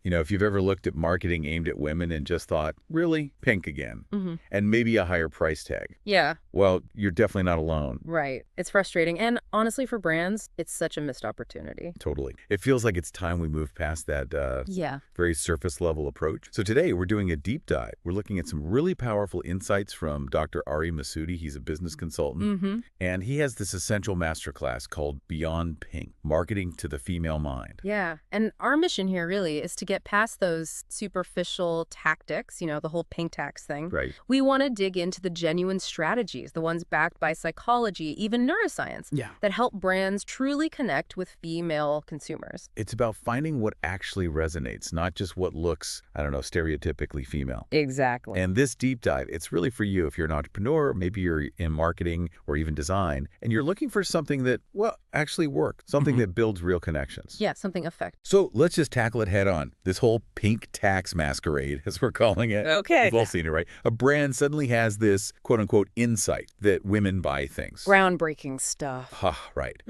You know, if you've ever looked at marketing aimed at women and just thought, really, pink again, and maybe a higher price tag. Yeah. Well, you're definitely not alone. Right. It's frustrating. And honestly, for brands, it's such a missed opportunity. Totally. It feels like it's time we move past that very surface level approach. So today we're doing a deep dive. We're looking at some really powerful insights from Dr. Ari Masudi. He's a business consultant. And he has this essential masterclass called Beyond Pink, Marketing to the Female Mind. Yeah. And our mission here really is to get past those superficial tactics, you know, the whole pink tax thing. Right. We want to dig into the genuine strategies, the ones backed by psychology, even neuroscience, that help brands truly connect with female consumers. It's about finding what actually resonates, not just what looks, I don't know, stereotypically female. Exactly. And this deep dive, it's really for you if you're an entrepreneur, maybe you're in marketing or even design, and you're looking for something that, well, actually works, something that builds real connections. Yeah, something effective. So let's just tackle it head on. This whole pink tax masquerade, as we're calling it. Okay. We've all seen it, right? A brand suddenly has this quote-unquote insight that women buy things. Groundbreaking stuff. Right.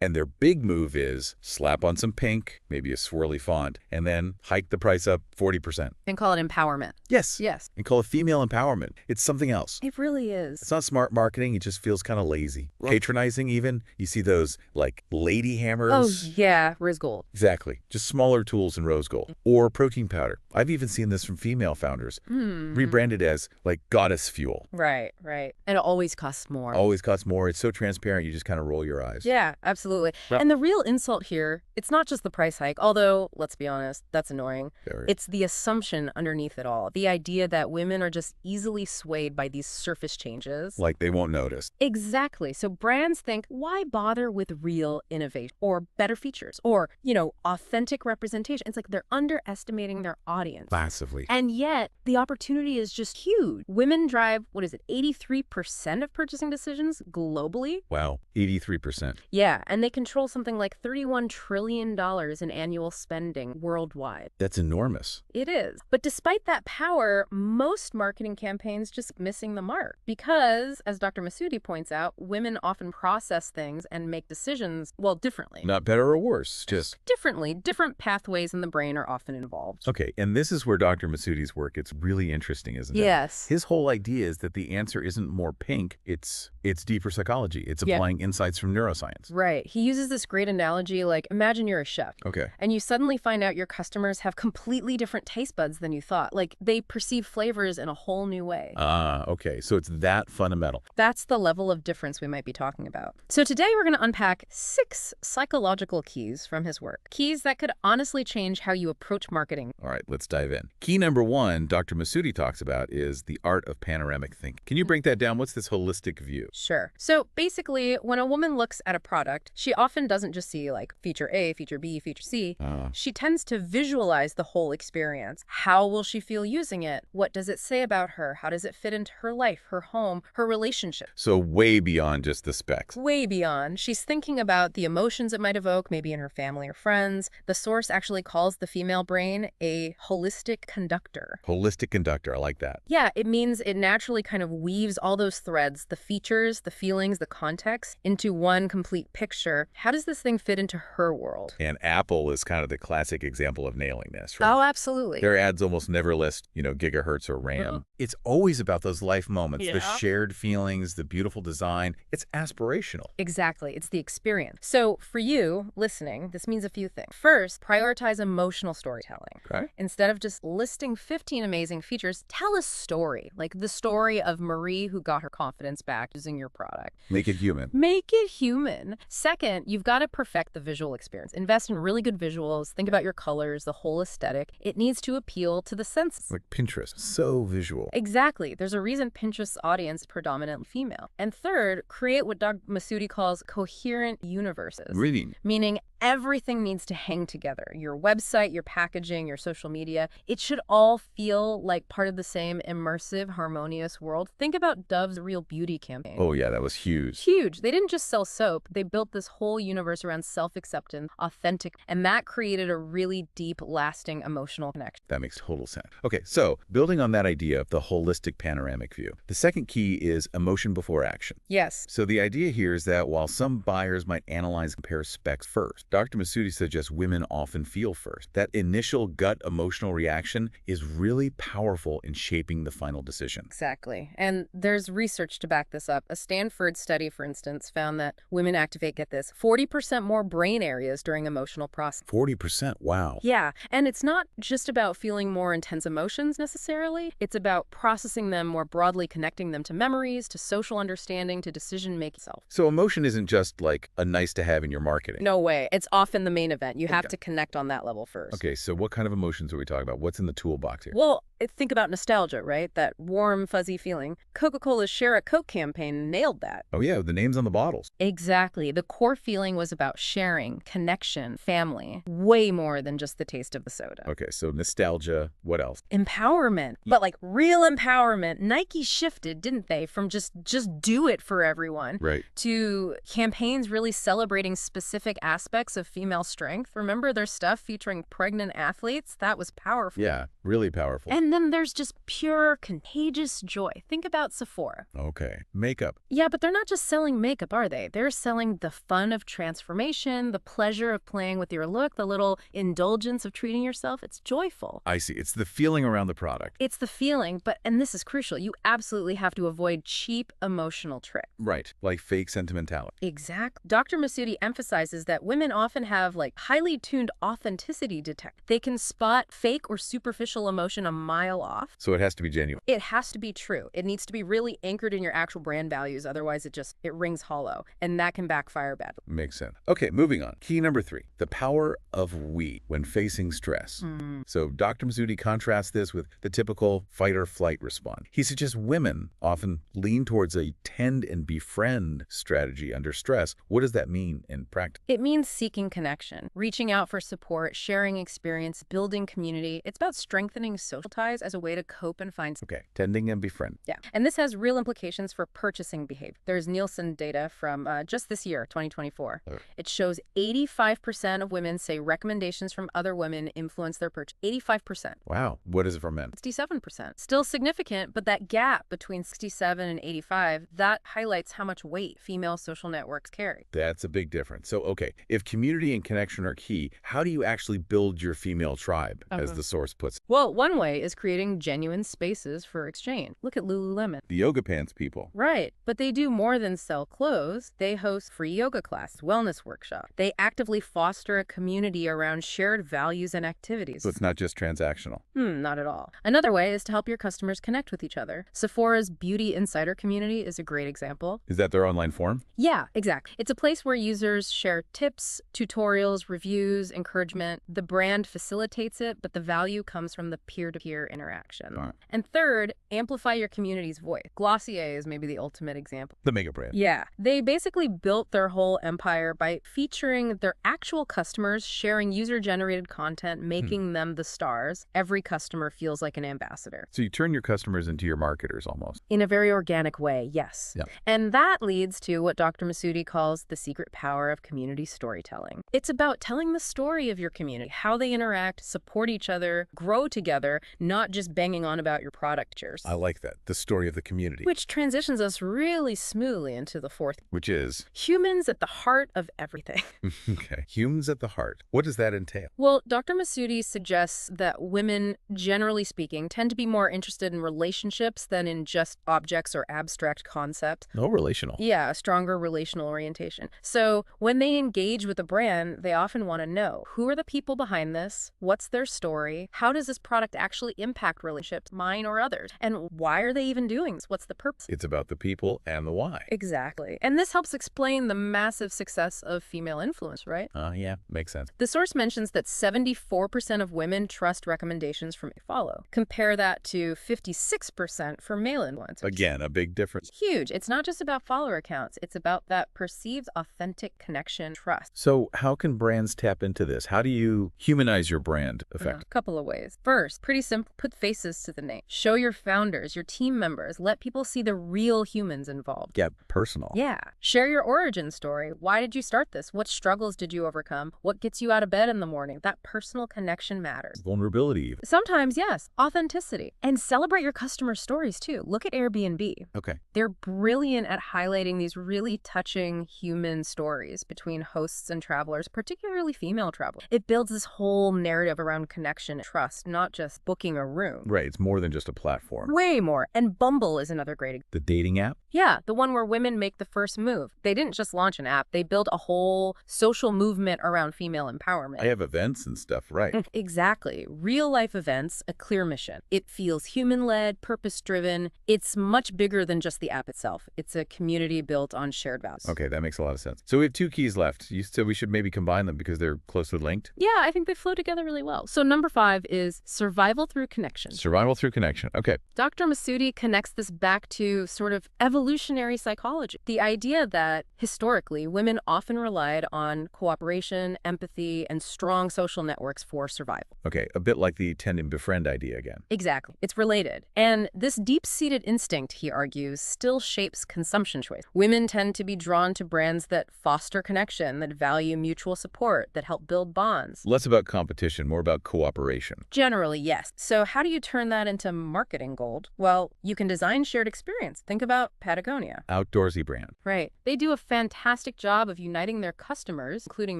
And their big move is slap on some pink, maybe a swirly font, and then hike the price up 40%. And call it empowerment. Yes. Yes. And call it female empowerment. It's something else. It really is. It's not smart marketing. It just feels kind of lazy. Patronizing even. You see those like lady hammers. Oh, yeah. Rose gold. Exactly. Just smaller tools in rose gold. Or protein powder. I've even seen this from female founders. Rebranded as like goddess fuel. Right, right. And it always costs more. Always costs more. It's so transparent. You just kind of roll your eyes. Yeah, absolutely. And the real insult here, it's not just the price hike, although, let's be honest, that's annoying. Very. It's the assumption underneath it all. The idea that women are just easily swayed by these surface changes. Like they won't notice. Exactly. So brands think, why bother with real innovation or better features or, you know, authentic representation? It's like they're underestimating their audience. Massively. And yet the opportunity is just huge. Women drive, 83% of purchasing decisions globally? Wow. 83%. Yeah, and they control something like $31 trillion in annual spending worldwide. That's enormous. It is. But despite that power, most marketing campaigns just missing the mark. Because, as Dr. Masudi points out, women often process things and make decisions, well, differently. Not better or worse, just differently. Different pathways in the brain are often involved. Okay, and this is where Dr. Masudi's work gets really interesting, isn't it? Yes. His whole idea is that the answer isn't more pink, it's deeper psychology. It's applying insights from neuroscience. Right. He uses this great analogy, like imagine you're a chef. Okay. And you suddenly find out your customers have completely different taste buds than you thought. Like they perceive flavors in a whole new way. Okay. So it's that fundamental. That's the level of difference we might be talking about. So today we're going to unpack 6 psychological keys from his work. Keys that could honestly change how you approach marketing. All right, let's dive in. Key number 1, Dr. Masudi talks about is the art of panoramic thinking. Can you break that down? What's this holistic view? Sure. So basically, when a woman looks at a product, she often doesn't just see like feature A, feature B, feature C. She tends to visualize the whole experience. How will she feel using it? What does it say about her? How does it fit into her life, her home, her relationship? So way beyond just the specs. Way beyond. She's thinking about the emotions it might evoke, maybe in her family or friends. The source actually calls the female brain a holistic conductor. Holistic conductor. I like that. Yeah, it means it naturally kind of weaves all those threads, the features, the feelings, the context, into one complete picture. How does this thing fit into her world? And Apple is kind of the classic example of nailing this, right? Oh, absolutely. Their ads almost never list, gigahertz or RAM. It's always about those life moments, the shared feelings, the beautiful design. It's aspirational. Exactly. It's the experience. So for you listening, this means a few things. First, prioritize emotional storytelling. Okay. Instead of just listing 15 amazing features, tell a story, like the story of Marie who got her confidence back using your product. Make it human. Make it human. Second, you've got to perfect the visual experience. Invest in really good visuals. Think about your colors, the whole aesthetic. It needs to appeal to the senses. Like Pinterest. So visual. Exactly. There's a reason Pinterest's audience is predominantly female. And third, create what Dr. Masudi calls coherent universes. Reading. Meaning everything needs to hang together. Your website, your packaging, your social media. It should all feel like part of the same immersive, harmonious world. Think about Dove's Real Beauty campaign. Oh, yeah, that was huge. Huge. They didn't just sell soap. They built this whole universe around self-acceptance, authentic, and that created a really deep, lasting emotional connection. That makes total sense. Okay, so building on that idea of the holistic panoramic view, the second key is emotion before action. Yes. So the idea here is that while some buyers might analyze and compare specs first, Dr. Masudi suggests women often feel first. That initial gut emotional reaction is really powerful in shaping the final decision. Exactly. And there's research to back this up. A Stanford study, for instance, found that women activate, get this, 40% more brain areas during emotional process. 40%? Wow. Yeah. And it's not just about feeling more intense emotions necessarily. It's about processing them more broadly, connecting them to memories, to social understanding, to decision-making itself. So emotion isn't just like a nice to have in your marketing. No way. It's often the main event. You have to connect on that level first. Okay, so what kind of emotions are we talking about? What's in the toolbox here? Well, think about nostalgia, right? That warm, fuzzy feeling. Coca-Cola's Share a Coke campaign nailed that. Oh yeah, the names on the bottles. Exactly. The core feeling was about sharing, connection, family, way more than just the taste of the soda. Okay, so nostalgia, what else? Empowerment. But like real empowerment. Nike shifted, didn't they, from just do it for everyone, right, to campaigns really celebrating specific aspects of female strength. Remember their stuff featuring pregnant athletes? That was powerful. Yeah, really powerful. And then there's just pure, contagious joy. Think about Sephora. Okay, makeup. Yeah, but they're not just selling makeup, are they? They're selling the fun of transformation, the pleasure of playing with your look, the little indulgence of treating yourself. It's joyful. I see. It's the feeling around the product. It's the feeling, but, and this is crucial, you absolutely have to avoid cheap emotional tricks. Right, like fake sentimentality. Exactly. Dr. Masudi emphasizes that women often have like highly tuned authenticity detect. They can spot fake or superficial emotion a mile off. So it has to be genuine. It has to be true. It needs to be really anchored in your actual brand values. Otherwise, it rings hollow. And that can backfire badly. Makes sense. Okay, moving on. Key number 3, the power of we when facing stress. So Dr. Masudi contrasts this with the typical fight or flight response. He suggests women often lean towards a tend and befriend strategy under stress. What does that mean in practice? It means seeking connection, reaching out for support, sharing experience, building community. It's about strengthening social ties as a way to cope and find. Okay, tending and befriend. Yeah, and this has real implications for purchasing behavior. There's Nielsen data from just this year, 2024. It shows 85% of women say recommendations from other women influence their purchase. 85%. Wow. What is it for men? 67%. Still significant, but that gap between 67 and 85, that highlights how much weight female social networks carry. That's a big difference. So, okay, if community and connection are key, how do you actually build your female tribe, as the source puts it? Well, one way is creating genuine spaces for exchange. Look at Lululemon. The yoga pants people. Right, but they do more than sell clothes. They host free yoga classes, wellness workshops. They actively foster a community around shared values and activities. So it's not just transactional. Not at all. Another way is to help your customers connect with each other. Sephora's Beauty Insider community is a great example. Is that their online forum? Yeah, exactly. It's a place where users share tips, tutorials, reviews, encouragement. The brand facilitates it, but the value comes from the peer-to-peer interaction. Right. And third, amplify your community's voice. Glossier is maybe the ultimate example. The mega brand. Yeah. They basically built their whole empire by featuring their actual customers, sharing user-generated content, making them the stars. Every customer feels like an ambassador. So you turn your customers into your marketers almost. In a very organic way, yes. Yep. And that leads to what Dr. Masudi calls the secret power of community storytelling. It's about telling the story of your community, how they interact, support each other, grow together, not just banging on about your product features. I like that. The story of the community. Which transitions us really smoothly into the fourth. Which is? Humans at the heart of everything. Okay. Humans at the heart. What does that entail? Well, Dr. Masudi suggests that women, generally speaking, tend to be more interested in relationships than in just objects or abstract concepts. No, relational. Yeah, a stronger relational orientation. So when they engage with a brand, they often want to know, who are the people behind this? What's their story? How does this product actually impact relationships, mine or others? And why are they even doing this? What's the purpose? It's about the people and the why. Exactly. And this helps explain the massive success of female influence, right? Yeah, makes sense. The source mentions that 74% of women trust recommendations from follow. Compare that to 56% for male influencers. Again, a big difference. Huge. It's not just about follower accounts. It's about that perceived authentic connection, trust. So how can brands tap into this? How do you humanize your brand effectively? A couple of ways. First, pretty simple. Put faces to the name. Show your founders, your team members. Let people see the real humans involved. Get personal. Yeah. Share your origin story. Why did you start this? What struggles did you overcome? What gets you out of bed in the morning? That personal connection matters. Vulnerability even. Sometimes, yes. Authenticity. And celebrate your customer stories, too. Look at Airbnb. Okay. They're brilliant at highlighting these really touching human stories between hosts and travelers, particularly female travelers. It builds this whole narrative around connection and trust, not just booking a room. Right. It's more than just a platform. Way more. And Bumble is another great example. The dating app? Yeah, the one where women make the first move. They didn't just launch an app. They built a whole social movement around female empowerment. I have events and stuff, right? Exactly. Real-life events, a clear mission. It feels human-led, purpose-driven. It's much bigger than just the app itself. It's a community built on shared values. Okay, that makes a lot of sense. So we have 2 keys left. You said we should maybe combine them because they're closely linked? Yeah, I think they flow together really well. So number 5 is survival through connection. Survival through connection. Okay. Dr. Masudi connects this back to sort of evolutionary psychology. The idea that historically women often relied on cooperation, empathy, and strong social networks for survival. Okay, a bit like the tend and befriend idea again. Exactly. It's related. And this deep-seated instinct, he argues, still shapes consumption choice. Women tend to be drawn to brands that foster connection, that value mutual support, that help build bonds. Less about competition, more about cooperation. Generally, yes. So how do you turn that into marketing gold? Well, you can design shared experience. Think about Patagonia. Outdoorsy brand. Right. They do a fantastic job of uniting their customers, including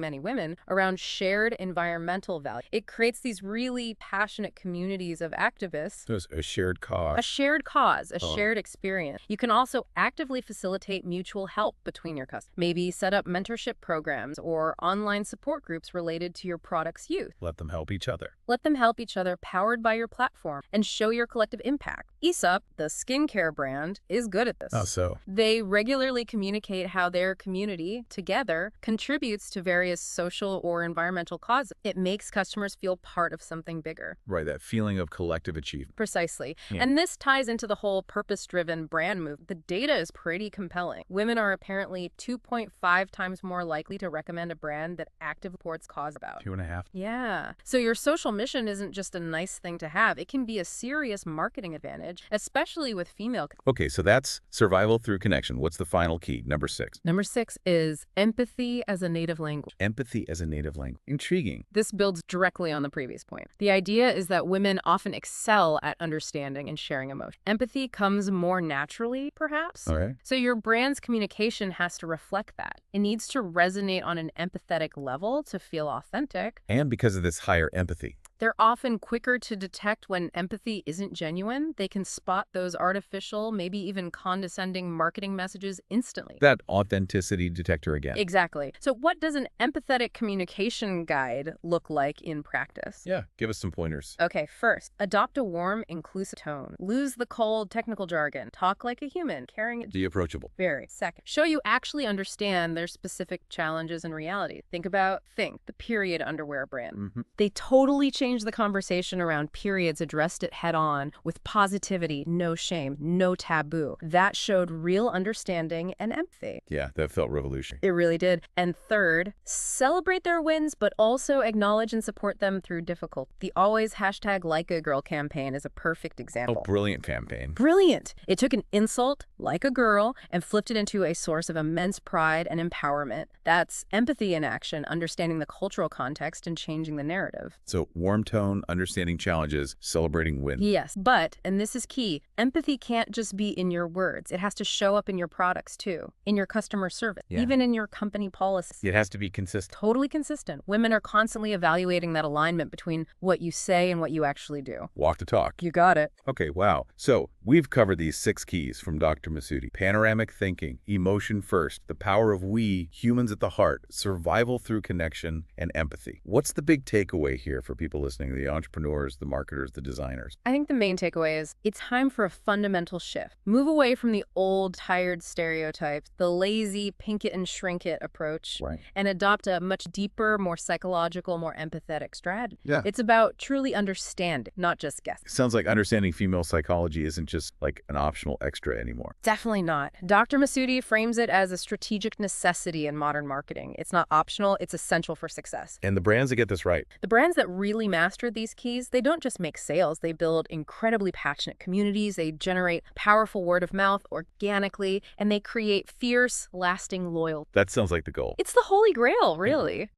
many women, around shared environmental value. It creates these really passionate communities of activists. So it's a shared cause. A shared cause, a shared experience. You can also actively facilitate mutual help between your customers. Maybe set up mentorship programs or online support groups related to your product's use. Let them help each other. Let them help each other, powered by your platform, and show your collective impact. Aesop, the skincare brand, is good at this. Oh, so? They regularly communicate how their community, together, contributes to various social or environmental causes. It makes customers feel part of something bigger. Right, that feeling of collective achievement. Precisely. Yeah. And this ties into the whole purpose-driven brand move. The data is pretty compelling. Women are apparently 2.5 times more likely to recommend a brand that actively supports cause about. 2.5. Yeah. So your social mission isn't just a nice thing to have. It can be a serious marketing advantage, especially with female. Okay, so that's survival through connection. What's the final key? Number 6. Number 6 is empathy as a native language. Empathy as a native language. Intriguing. This builds directly on the previous point. The idea is that women often excel at understanding and sharing emotion. Empathy comes more naturally, perhaps. All right. So your brand's communication has to reflect that. It needs to resonate on an empathetic level to feel authentic. And because of this higher empathy. They're often quicker to detect when empathy isn't genuine. They can spot those artificial, maybe even condescending marketing messages instantly. That authenticity detector again. Exactly. So what does an empathetic communication guide look like in practice? Yeah, give us some pointers. Okay, first, adopt a warm, inclusive tone. Lose the cold, technical jargon. Talk like a human, caring. Be approachable. Very. Second, show you actually understand their specific challenges and realities. Think, the period underwear brand. They totally change the conversation around periods, addressed it head on with positivity, no shame, no taboo. That showed real understanding and empathy. Yeah, that felt revolutionary. It really did. And third, celebrate their wins, but also acknowledge and support them through difficulty. The always #LikeAGirl campaign is a perfect example. Oh, brilliant campaign. Brilliant. It took an insult, like a girl, and flipped it into a source of immense pride and empowerment. That's empathy in action, understanding the cultural context and changing the narrative. So warm tone, understanding challenges, celebrating wins. Yes, but, and this is key, empathy can't just be in your words. It has to show up in your products too, in your customer service, even in your company policies. It has to be consistent. Totally consistent. Women are constantly evaluating that alignment between what you say and what you actually do. Walk the talk. You got it. Okay, wow. So we've covered these 6 keys from Dr. Masudi. Panoramic thinking, emotion first, the power of we, humans at the heart, survival through connection, and empathy. What's the big takeaway here for people listening, the entrepreneurs, the marketers, the designers? I think the main takeaway is it's time for a fundamental shift. Move away from the old, tired stereotypes, the lazy pink it and shrink it approach, and adopt a much deeper, more psychological, more empathetic strategy. Yeah. It's about truly understanding, not just guessing. Sounds like understanding female psychology isn't just like an optional extra anymore. Definitely not. Dr. Masudi frames it as a strategic necessity in modern marketing. It's not optional, it's essential for success. And the brands that get this right. The brands that really master these keys, they don't just make sales, they build incredibly passionate communities, they generate powerful word of mouth organically, and they create fierce, lasting loyalty. That sounds like the goal. It's the holy grail, really.